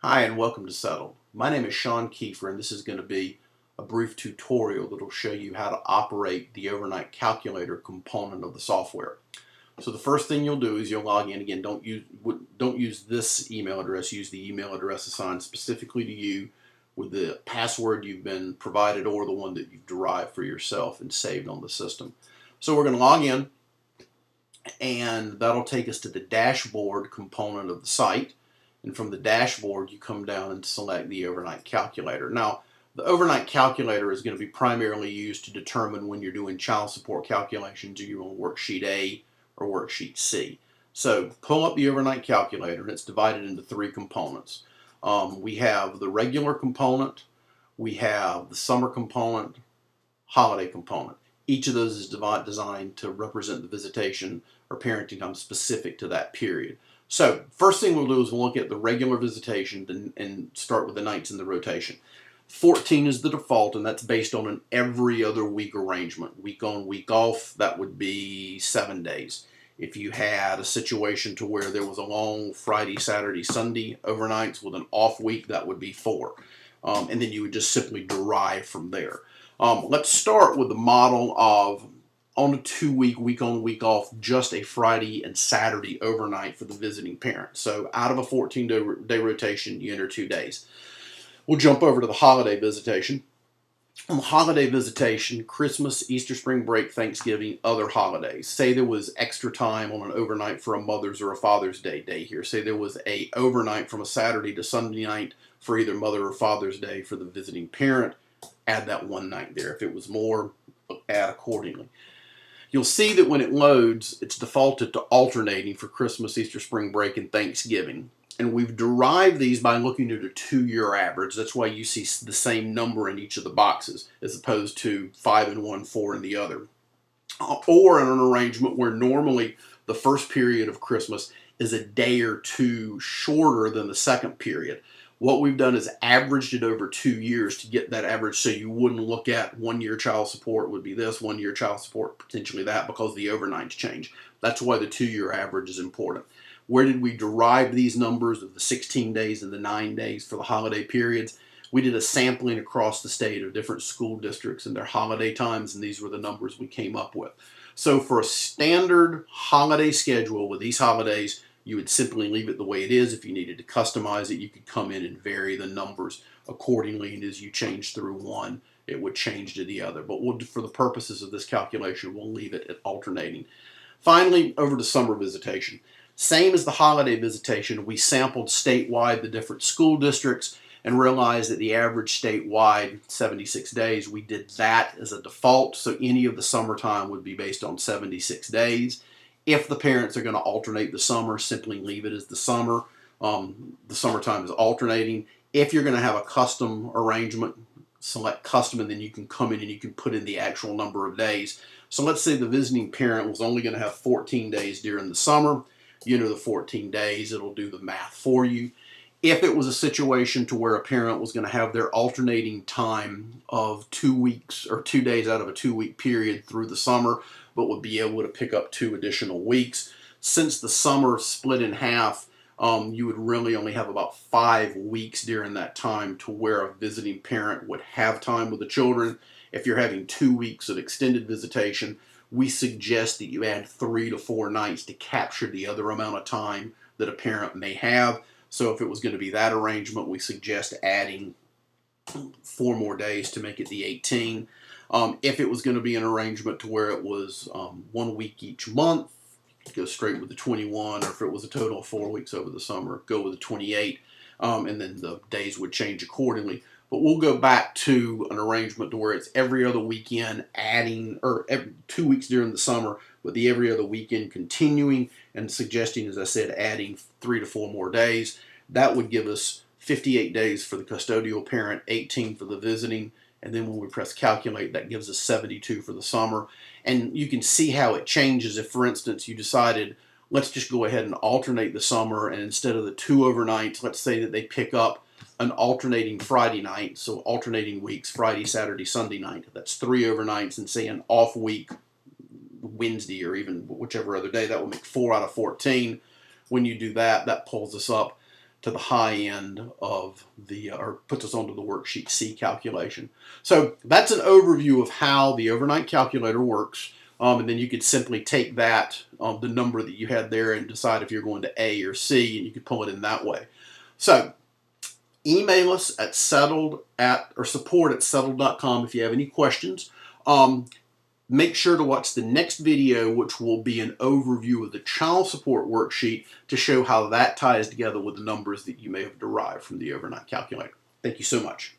Hi and welcome to Settled. My name is Sean Kiefer and this is going to be a brief tutorial that will show you how to operate the overnight calculator component of the software. So the first thing you'll do is you'll log in. Again, don't use this email address. Use the email address assigned specifically to you with the password you've been provided or the one that you've derived for yourself and saved on the system. So we're going to log in and that'll take us to the dashboard component of the site. And from the dashboard, you come down and select the overnight calculator. Now, the overnight calculator is going to be primarily used to determine when you're doing child support calculations, are you on worksheet A or worksheet C. So pull up the overnight calculator, and it's divided into three components. We have the regular component, we have the summer component, holiday component. Each of those is designed to represent the visitation or parenting time specific to that period. So first thing we'll do is we'll look at the regular visitation and start with the nights in the rotation. 14 is the default, and that's based on an every other week arrangement. Week on, week off, that would be 7 days. If you had a situation to where there was a long Friday, Saturday, Sunday overnights with an off week, that would be 4. And then you would just simply derive from there. Let's start with the model of on a 2-week, week on, week off, just a Friday and Saturday overnight for the visiting parent. So out of a 14-day rotation, you enter 2 days. We'll jump over to the holiday visitation. On the holiday visitation, Christmas, Easter, spring break, Thanksgiving, other holidays. Say there was extra time on an overnight for a Mother's or a Father's Day here. Say there was a overnight from a Saturday to Sunday night for either Mother or Father's Day for the visiting parent. Add that one night there. If it was more, add accordingly. You'll see that when it loads, it's defaulted to alternating for Christmas, Easter, spring break, and Thanksgiving. And we've derived these by looking at a 2-year average. That's why you see the same number in each of the boxes, as opposed to 5 in one, 4 in the other. Or in an arrangement where normally the first period of Christmas is a day or two shorter than the second period. What we've done is averaged it over 2 years to get that average, so you wouldn't look at 1 year child support would be this, 1 year child support potentially that, because the overnights change. That's why the 2-year average is important. Where did we derive these numbers of the 16 days and the 9 days for the holiday periods? We did a sampling across the state of different school districts and their holiday times, and these were the numbers we came up with. So for a standard holiday schedule with these holidays, you would simply leave it the way it is. If you needed to customize it, you could come in and vary the numbers accordingly, and as you change through one, it would change to the other. But for the purposes of this calculation, we'll leave it at alternating. Finally, over to summer visitation. Same as the holiday visitation, we sampled statewide the different school districts and realized that the average statewide, 76 days, we did that as a default, so any of the summertime would be based on 76 days. If the parents are going to alternate the summer, simply leave it as the summer. The summertime is alternating. If you're going to have a custom arrangement, select custom, and then you can come in and you can put in the actual number of days. So let's say the visiting parent was only going to have 14 days during the summer. You enter the 14 days, it'll do the math for you. If it was a situation to where a parent was going to have their alternating time of 2 weeks or 2 days out of a 2-week period through the summer, but would be able to pick up 2 additional weeks. Since the summer split in half, you would really only have about 5 weeks during that time to where a visiting parent would have time with the children. If you're having 2 weeks of extended visitation, we suggest that you add 3 to 4 nights to capture the other amount of time that a parent may have. So if it was going to be that arrangement, we suggest adding 4 more days to make it the 18. If it was going to be an arrangement to where it was 1 week each month, go straight with the 21, or if it was a total of 4 weeks over the summer, go with the 28, and then the days would change accordingly. But we'll go back to an arrangement to where it's every other weekend adding, or 2 weeks during the summer, with the every other weekend continuing, and suggesting, as I said, adding 3 to 4 more days. That would give us 58 days for the custodial parent, 18 for the visiting, and then when we press calculate, that gives us 72 for the summer. And you can see how it changes if, for instance, you decided, let's just go ahead and alternate the summer, and instead of the 2 overnights, let's say that they pick up an alternating Friday night, so alternating weeks, Friday, Saturday, Sunday night. That's 3 overnights, and say an off week, Wednesday, or even whichever other day, that will make 4 out of 14. When you do that, that pulls us up to the high end of the, or puts us onto the worksheet C calculation. So that's an overview of how the overnight calculator works. And then you could simply take that, the number that you had there, and decide if you're going to A or C, and you could pull it in that way. So email us at support@settled.com if you have any questions. Make sure to watch the next video, which will be an overview of the child support worksheet to show how that ties together with the numbers that you may have derived from the overnight calculator. Thank you so much.